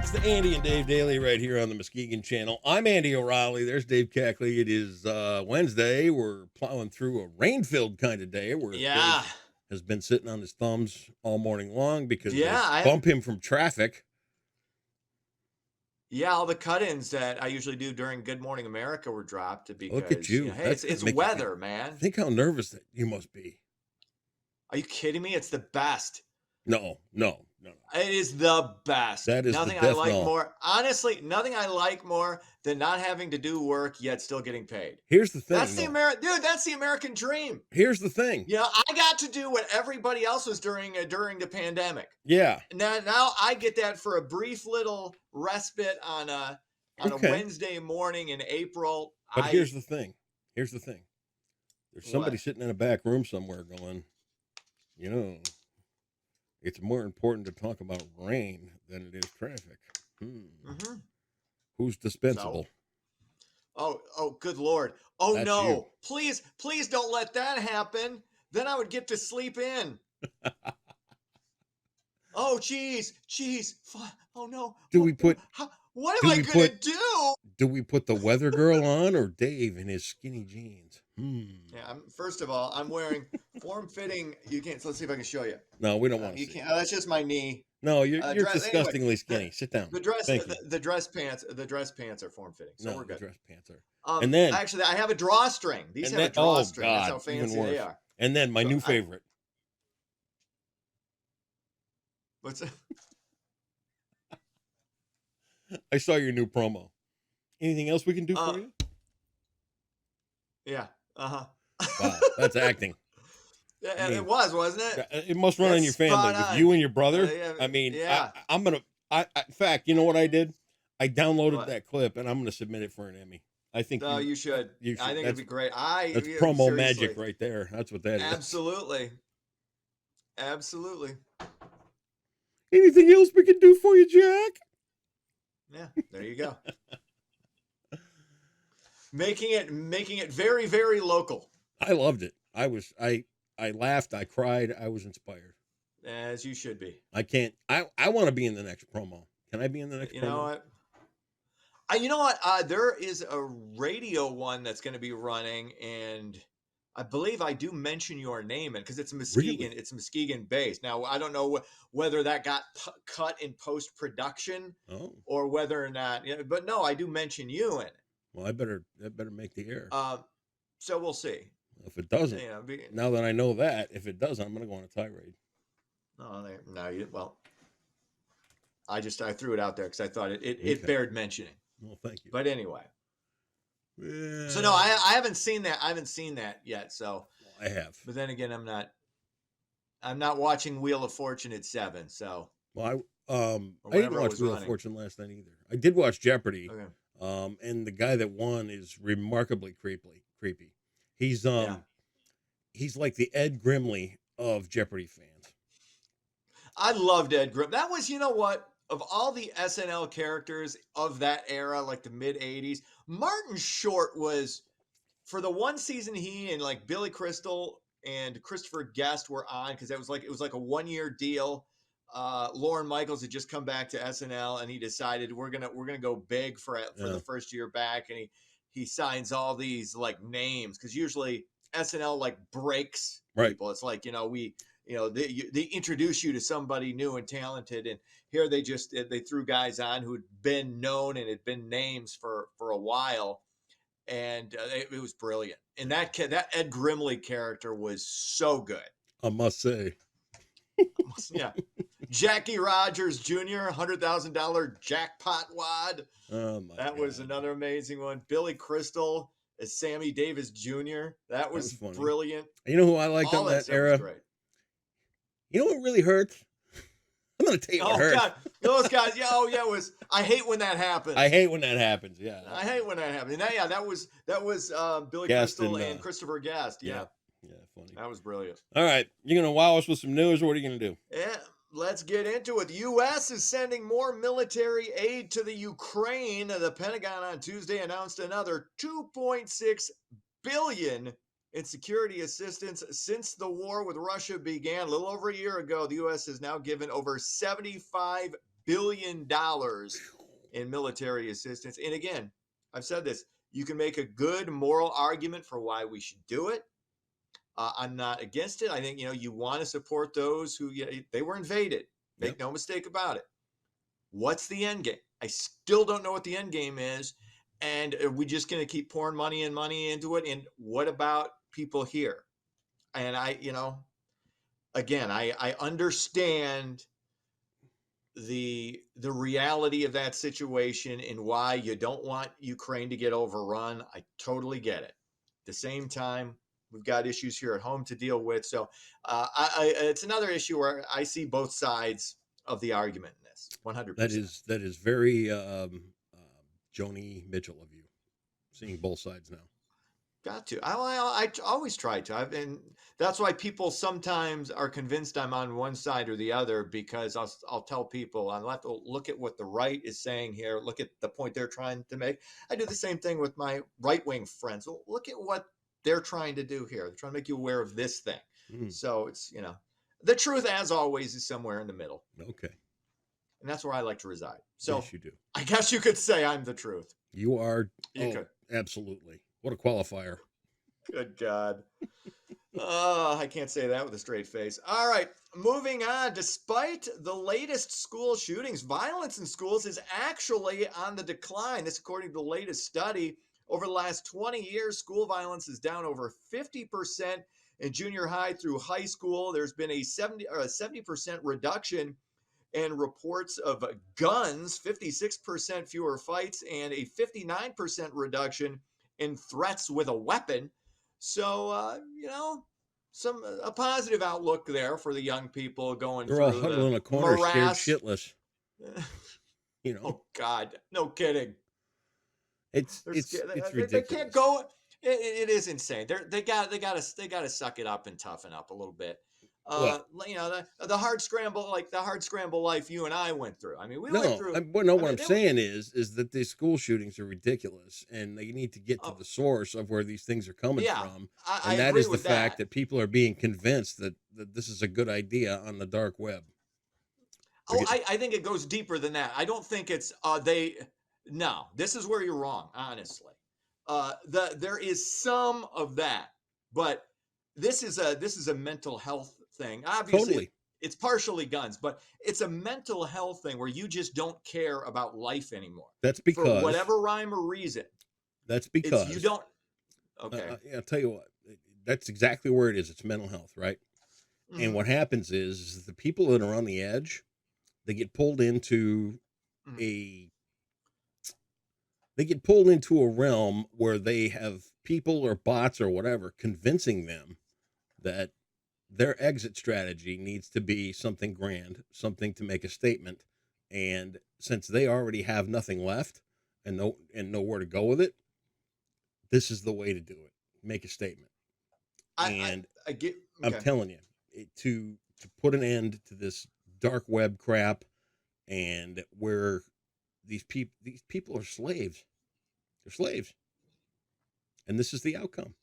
It's the Andy and Dave Daily right here on the Muskegon Channel. I'm Andy O'Reilly. There's Dave Cackley. It is Wednesday. We're plowing through a rain-filled kind of day where Yeah. Dave has been sitting on his thumbs all morning long because they Yeah, bump him from traffic. all the cut-ins that I usually do during Good Morning America were dropped Look at because, you. hey, That's it's gonna make you weather, man. think how nervous that you must be. Are you kidding me? It's the best. No. It is the best. That is the Nothing I death like knell. more. Honestly, nothing I like more than not having to do work yet still getting paid. Here's the thing, That's the dude, that's the American dream. Here's the thing. You know, I got to do what everybody else was during the pandemic. Yeah. Now I get that for a brief little respite on a Wednesday morning in April. But here's the thing. There's somebody What? sitting in a back room somewhere going, it's more important to talk about rain than it is traffic. Mm-hmm. Who's dispensable? Oh, good Lord. Oh, That's no. you. Please don't let that happen. Then I would get to sleep in. Oh, geez. Oh, no. What am I going to do? Do we put the weather girl on or Dave in his skinny jeans? Yeah, first of all, I'm wearing form-fitting. You can't. Let's see if I can show you. No, we don't want to. You can't. Oh, that's just my knee. No, you're disgustingly skinny. Sit down. The dress, Thank you. the dress pants are form-fitting, so we're good. The dress pants are. And then actually, I have a drawstring. These have a drawstring. God, that's how fancy they are. And then my new favorite. What's that? I saw your new promo. Anything else we can do for you? Yeah. Uh-huh. Wow, that's acting. Yeah, it was, wasn't it? It must run in your family. With you and your brother. Yeah. In fact, you know what I did? I downloaded that clip and I'm going to submit it for an Emmy. I think. No, you should. I think it'd be great. That's promo magic right there. That's what that is. Absolutely. Anything else we can do for you, Jack? Yeah, there you go. Making it very, very local. I loved it. I laughed. I cried. I was inspired. As you should be. I want to be in the next promo. Can I be in the next promo? You know what? There is a radio one that's going to be running, and I believe I do mention your name in because it's Muskegon. Really? It's Muskegon based. Now I don't know whether that got cut in post production or whether or not. But no, I do mention you in it. Well, that better make the air. So we'll see. If it doesn't, now that I know that, if it doesn't, I'm going to go on a tirade. Well, I threw it out there because I thought it bared mentioning. Well, thank you. But anyway. Yeah. So no, I haven't seen that. I haven't seen that yet. So I have. But then again, I'm not watching Wheel of Fortune at 7. So well, I didn't watch Wheel of Fortune last night either. I did watch Jeopardy. Okay. And the guy that won is remarkably creepy. He's like the Ed Grimley of Jeopardy fans. I loved Ed Grimley. That was, you know what? Of all the SNL characters of that era, like the mid 80s, Martin Short was, for the one season he and like Billy Crystal and Christopher Guest were on, because it was like a 1-year deal. Lorne Michaels had just come back to SNL and he decided we're gonna go big for the first year back, and he signs all these like names, because usually SNL like breaks people. It's like, they introduce you to somebody new and talented, and here they threw guys on who had been known and had been names for a while, and it was brilliant. And that Ed Grimley character was so good, I must say. Yeah. Jackie Rogers Jr., $100,000 jackpot wad. That was another amazing one. Billy Crystal as Sammy Davis Jr. That was brilliant. You know who I liked on that era? Great. You know what really hurts? I'm going to tell you what hurts. God. Those guys. Yeah, it was. I hate when that happens. I hate when that happens. Yeah. I hate when that happens. And that was Billy Crystal and Christopher Guest. Yeah. Yeah, funny. That was brilliant. All right. You going to wow us with some news, or what are you going to do? Yeah. Let's get into it. The U.S. is sending more military aid to the Ukraine. The Pentagon on Tuesday announced another $2.6 billion in security assistance since the war with Russia began. A little over a year ago, the U.S. has now given over $75 billion in military assistance. And again, I've said this, you can make a good moral argument for why we should do it. I'm not against it. I think, you want to support those who they were invaded. Make no mistake about it. What's the end game? I still don't know what the end game is. And are we just going to keep pouring money into it? And what about people here? And again, I understand the reality of that situation and why you don't want Ukraine to get overrun. I totally get it. At the same time, we've got issues here at home to deal with. So it's another issue where I see both sides of the argument in this. 100%. That is very Joni Mitchell of you, seeing both sides now. Got to. I always try to. And that's why people sometimes are convinced I'm on one side or the other, because I'll tell people I'll have to look at what the right is saying here. Look at the point they're trying to make. I do the same thing with my right-wing friends. Well, look at what they're trying to do here. They're trying to make you aware of this thing. So it's, the truth, as always, is somewhere in the middle. Okay. And that's where I like to reside. So yes, you do. I guess you could say I'm the truth. You are. You could. Absolutely. What a qualifier. Good God. I can't say that with a straight face. All right, moving on. Despite the latest school shootings, violence in schools is actually on the decline. This, according to the latest study. Over the last 20 years, school violence is down over 50% in junior high through high school. There's been a 70% reduction in reports of guns, 56% fewer fights, and a 59% reduction in threats with a weapon. So, a positive outlook there for the young people going through. They're all huddled in a corner, scared shitless. Oh God, no kidding. It's ridiculous. They can't go. It is insane. They got to suck it up and toughen up a little bit. The hard scramble life you and I went through. I mean, went through. What I'm saying is that these school shootings are ridiculous, and they need to get to the source of where these things are coming from. And that is the fact that people are being convinced that this is a good idea on the dark web. I think it goes deeper than that. I don't think it's No, this is where you're wrong, honestly. There is some of that, but this is a mental health thing. Obviously, totally. It's partially guns, but it's a mental health thing where you just don't care about life anymore. That's because, for whatever rhyme or reason. That's because you don't. Okay. I'll tell you what. That's exactly where it is. It's mental health, right? Mm-hmm. And what happens is the people that are on the edge, they get pulled into They get pulled into a realm where they have people or bots or whatever convincing them that their exit strategy needs to be something grand, something to make a statement. And since they already have nothing left and nowhere to go with it, this is the way to do it. Make a statement. I get. Okay. I'm telling you, to put an end to this dark web crap, and where these people are slaves. They're slaves, and this is the outcome.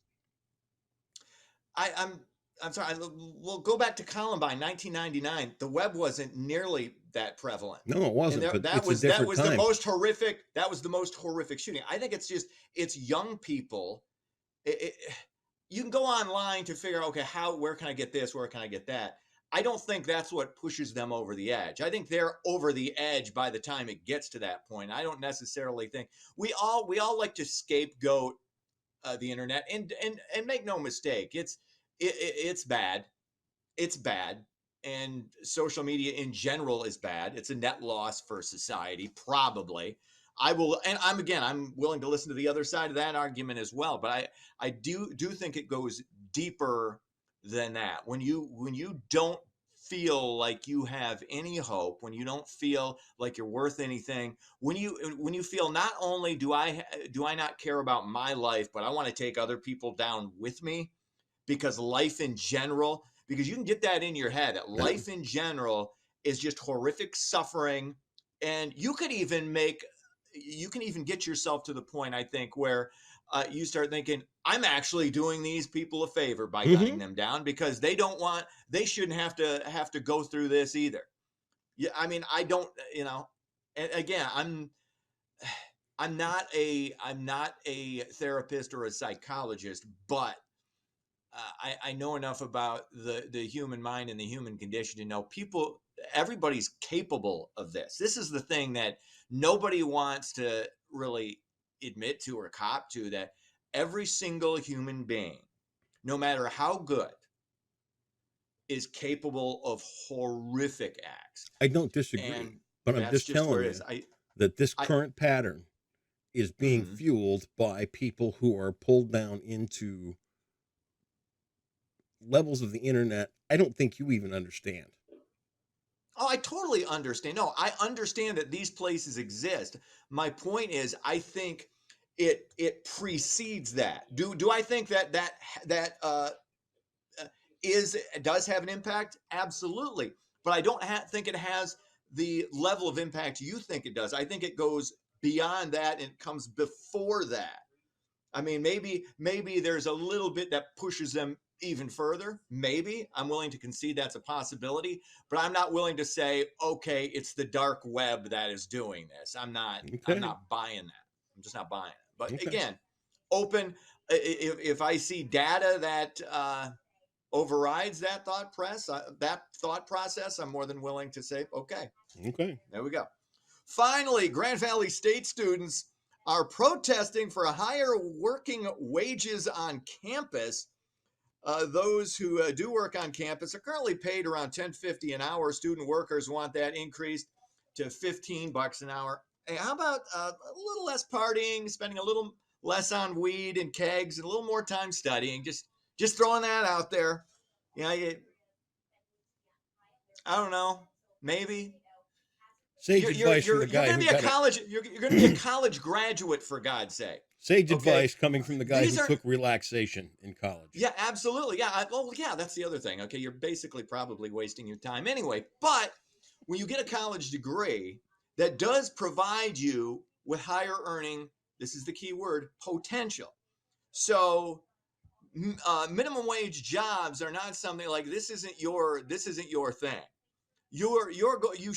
I'm sorry. We'll go back to Columbine, 1999. The web wasn't nearly that prevalent. No, it wasn't. That was the most horrific. That was the most horrific shooting. I think it's young people. You can go online to figure out, okay, where can I get this? Where can I get that? I don't think that's what pushes them over the edge. I think they're over the edge by the time it gets to that point. I don't necessarily think we all like to scapegoat the internet, and make no mistake, it's bad. It's bad. And social media in general is bad. It's a net loss for society, probably. I'm willing to listen to the other side of that argument as well. But I do think it goes deeper than that. When you don't feel like you have any hope, when you don't feel like you're worth anything, when you feel not only do I not care about my life, but I want to take other people down with me, because life in general, because you can get that in your head, that life in general is just horrific suffering. And you can even get yourself to the point, I think, where you start thinking, I'm actually doing these people a favor by gunning them down, because they shouldn't have to go through this either. Yeah, I mean, I don't, you know, and again, I'm not a therapist or a psychologist, but I know enough about the human mind and the human condition to know everybody's capable of this. This is the thing that nobody wants to really admit to or cop to, that every single human being, no matter how good, is capable of horrific acts. I don't disagree, And but I'm that's just just where telling it is. you that this I, current pattern is being mhm. fueled by people who are pulled down into levels of the internet I don't think you even understand. Oh, I totally understand. No, I understand that these places exist. My point is, I think it precedes that. Do I think that uh, is does have an impact? Absolutely, but I don't think it has the level of impact you think it does. I think it goes beyond that and comes before that. I mean, maybe there's a little bit that pushes them even further. Maybe I'm willing to concede that's a possibility, but I'm not willing to say, okay, it's the dark web that is doing this. I'm Okay. not buying that. I'm just not buying it. But Okay. again, open. If I see data that overrides that thought process, I'm more than willing to say, okay, Okay. there we go. Finally, Grand Valley State students are protesting for higher working wages on campus. Those who do work on campus are currently paid around $10.50 an hour. Student workers want that increased to $15 an hour. Hey, how about a little less partying, spending a little less on weed and kegs, and a little more time studying? Just throwing that out there. You know, I don't know. Maybe Sage advice from the you're guy going to who be a got college you're going to be a it. college graduate, for God's sake. Sage Okay, advice coming from the guy who these are took relaxation in college. yeah, absolutely, yeah. Well, yeah, that's the other thing. Okay, you're basically probably wasting your time anyway. But when you get a college degree that does provide you with higher earning, this is the key word, potential. So minimum wage jobs are not something like this isn't your thing. You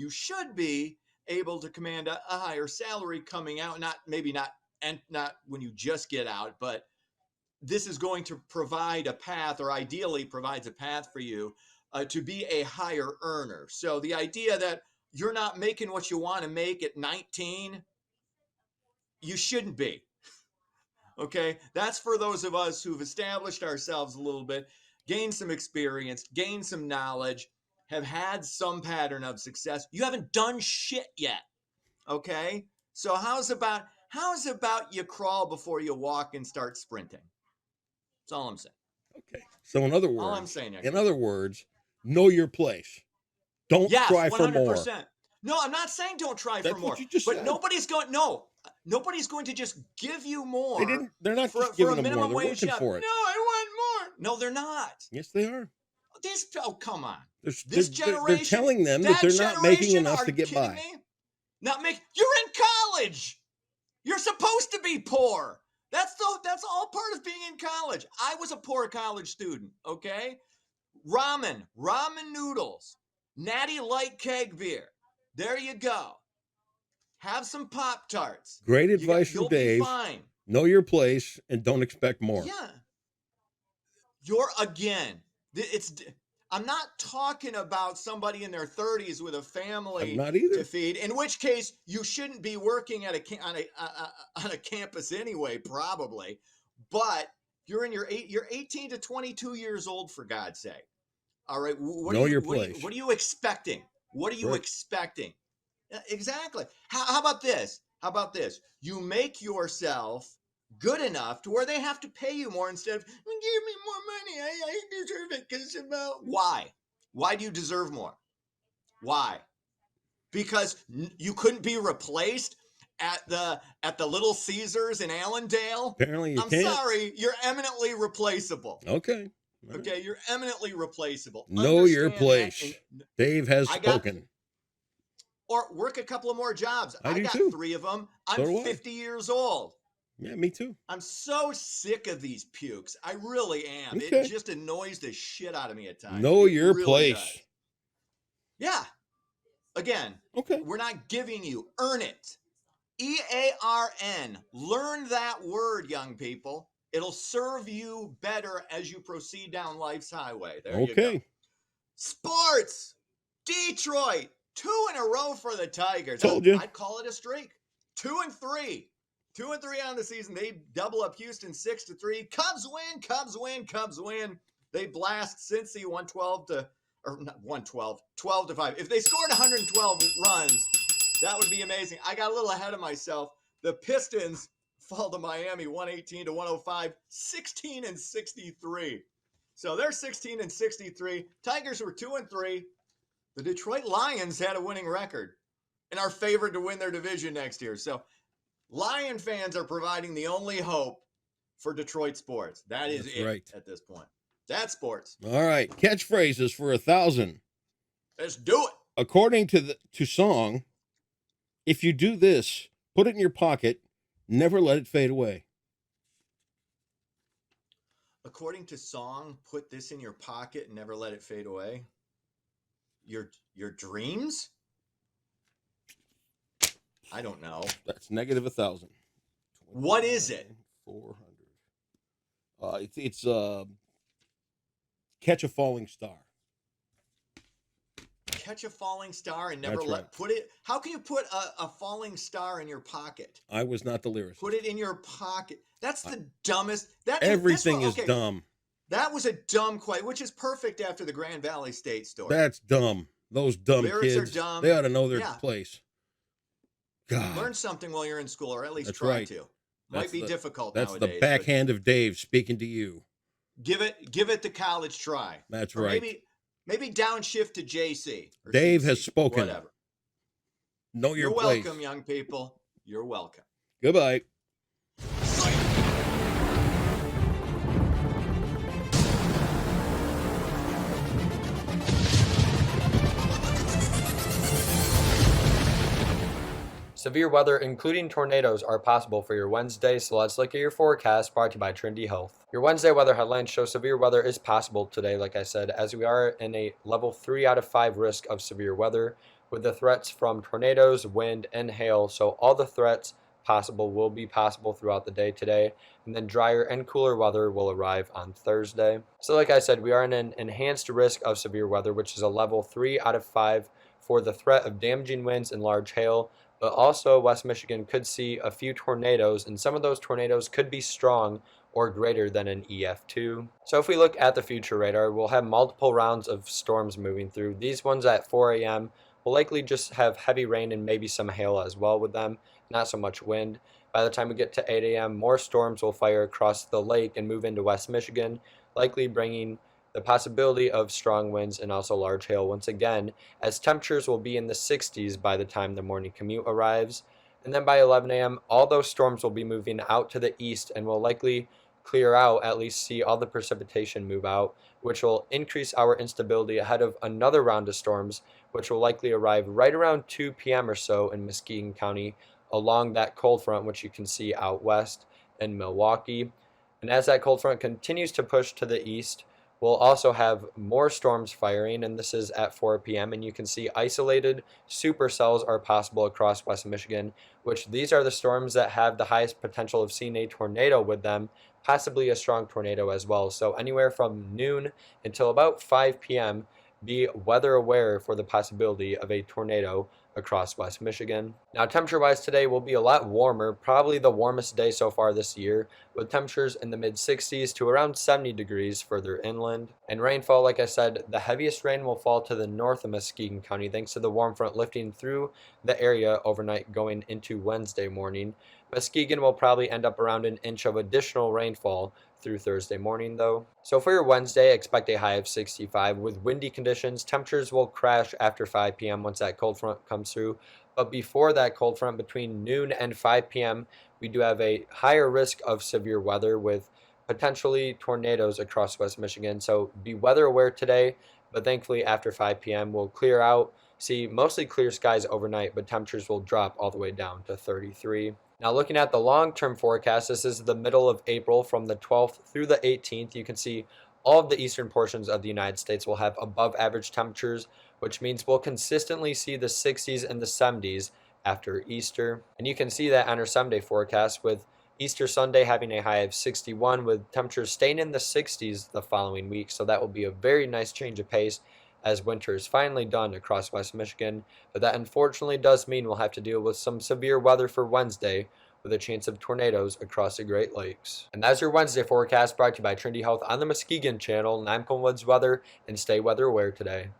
should be able to command a higher salary coming out, not maybe not, and not when you just get out, but this is going to provide a path, or ideally provides a path for you to be a higher earner. So the idea that you're not making what you want to make at 19, you shouldn't be. Okay, that's for those of us who've established ourselves a little bit, gained some experience, gained some knowledge, have had some pattern of success. You haven't done shit yet. Okay, so how's about you crawl before you walk and start sprinting? That's all I'm saying. Okay. So All I'm saying, in Edgar. other words, know your place. Don't Yes, try for more. 100%. No, I'm not saying don't try for That's what more, you just but said. nobody's going to just give you They more didn't they're not just for a giving them more. minimum They're wage working job. for No, it. I want more. No, they're not. Yes, they are. Oh, come on. They're, This they're generation, telling them that that they're not making generation, enough are to you get kidding by. me? You're in college. You're supposed to be poor. That's all part of being in college. I was a poor college student, okay? Ramen noodles, Natty Light keg beer. There you go. Have some Pop Tarts. Great advice from You'll be Dave. fine. Know your place and don't expect more. Yeah. You're again. It's I'm not talking about somebody in their 30s with a I'm family not to either. feed, in which case you shouldn't be working at on a campus anyway, probably. But you're 18 to 22 years old, for God's sake. All right. Know your place. What are you expecting? What are you Right. expecting? Exactly. How about this? How about this? You make yourself good enough to where they have to pay you more, instead of give me more money. I deserve it because about why? Why do you deserve more? Why? Because you couldn't be replaced at the Little Caesars in Allendale. Apparently you I'm can't. sorry, you're eminently replaceable. Okay. All right. Okay, you're eminently replaceable. Know your Understand that, place. and Dave has I got spoken. or work a couple of more jobs. I I do got too. 3 of them. So I'm do I. 50 years old. Yeah, me too. I'm so sick of these pukes. I really am. It Okay. just annoys the shit out of me at times. Know It your really place. does. Yeah. Again, Okay. we're not giving you. Earn it. EARN. Learn that word, young people. It'll serve you better as you proceed down life's highway. There you go. Okay. Sports. Detroit. 2 in a row for the Tigers. Told you. I'd call it a streak. 2-3. 2-3 on the season. They double up Houston 6-3. Cubs win. Cubs win. Cubs win. They blast Cincy 112 to, or not 112, 12-5. If they scored 112 runs, that would be amazing. I got a little ahead of myself. The Pistons fall to Miami 118-105, 16-63. So they're 16-63. Tigers were 2-3. The Detroit Lions had a winning record and are favored to win their division next year. So Lion fans are providing the only hope for Detroit sports. That's it right at this point. That's sports. All right. Catchphrases for 1,000. Let's do it. According to song, if you do this, put it in your pocket, never let it fade away. According to song, put this in your pocket and never let it fade away. Your dreams? I don't know. That's negative 1,000. What is it? 400. It's catch a falling star. Catch a falling star and never put it. How can you put a falling star in your pocket? I was not the lyricist. Put it in your pocket. That's the dumbest. Everything is dumb. That was a dumb question, which is perfect after the Grand Valley State story. That's dumb. Those dumb Lyrics kids. are dumb. They ought to know their place. God. Learn something while you're in school, or at least try to. Might be difficult nowadays. That's the backhand of Dave speaking to you. Give it the college try. That's right. Maybe downshift to JC. Dave CC, has spoken. Whatever. Know your place. place. You're welcome, young people. You're welcome. Goodbye. Severe weather, including tornadoes, are possible for your Wednesday, so let's look at your forecast brought to you by Trinity Health. Your Wednesday weather headlines show severe weather is possible today, like I said, as we are in a level 3 out of 5 risk of severe weather, with the threats from tornadoes, wind, and hail, so all the threats possible will be possible throughout the day today, and then drier and cooler weather will arrive on Thursday. So like I said, we are in an enhanced risk of severe weather, which is a level 3 out of 5 for the threat of damaging winds and large hail, but also West Michigan could see a few tornadoes, and some of those tornadoes could be strong or greater than an EF2. So if we look at the future radar, we'll have multiple rounds of storms moving through. These ones at 4 a.m. will likely just have heavy rain and maybe some hail as well with them, not so much wind. By the time we get to 8 a.m., more storms will fire across the lake and move into West Michigan, likely bringing the possibility of strong winds and also large hail once again, as temperatures will be in the 60s by the time the morning commute arrives. And then by 11 a.m., all those storms will be moving out to the east and will likely clear out, at least see all the precipitation move out, which will increase our instability ahead of another round of storms, which will likely arrive right around 2 p.m. or so in Muskegon County along that cold front, which you can see out west in Milwaukee. And as that cold front continues to push to the east, we'll also have more storms firing, and this is at 4 p.m. And you can see isolated supercells are possible across West Michigan, which these are the storms that have the highest potential of seeing a tornado with them, possibly a strong tornado as well. So anywhere from noon until about 5 p.m., be weather aware for the possibility of a tornado across West Michigan. Now temperature-wise today will be a lot warmer, probably the warmest day so far this year, with temperatures in the mid-60s to around 70 degrees further inland. And rainfall, like I said, the heaviest rain will fall to the north of Muskegon County thanks to the warm front lifting through the area overnight going into Wednesday morning. Muskegon will probably end up around an inch of additional rainfall through Thursday morning though. So for your Wednesday, expect a high of 65 with windy conditions. Temperatures will crash after 5 p.m. once that cold front comes through. But before that cold front, between noon and 5 p.m., we do have a higher risk of severe weather with potentially tornadoes across West Michigan. So be weather aware today, but thankfully after 5 p.m. we'll clear out, see mostly clear skies overnight, but temperatures will drop all the way down to 33. Now looking at the long-term forecast, this is the middle of April from the 12th through the 18th. You can see All of the eastern portions of the United States will have above average temperatures, which means we'll consistently see the 60s and the 70s after Easter. And you can see that on our 7-day forecast, with Easter Sunday having a high of 61, with temperatures staying in the 60s the following week. So that will be a very nice change of pace as winter is finally done across West Michigan. But that unfortunately does mean we'll have to deal with some severe weather for Wednesday, with a chance of tornadoes across the Great Lakes. And that's your Wednesday forecast, brought to you by Trinity Health on the Muskegon Channel. And I'm Colin Woods Weather, and stay weather aware today.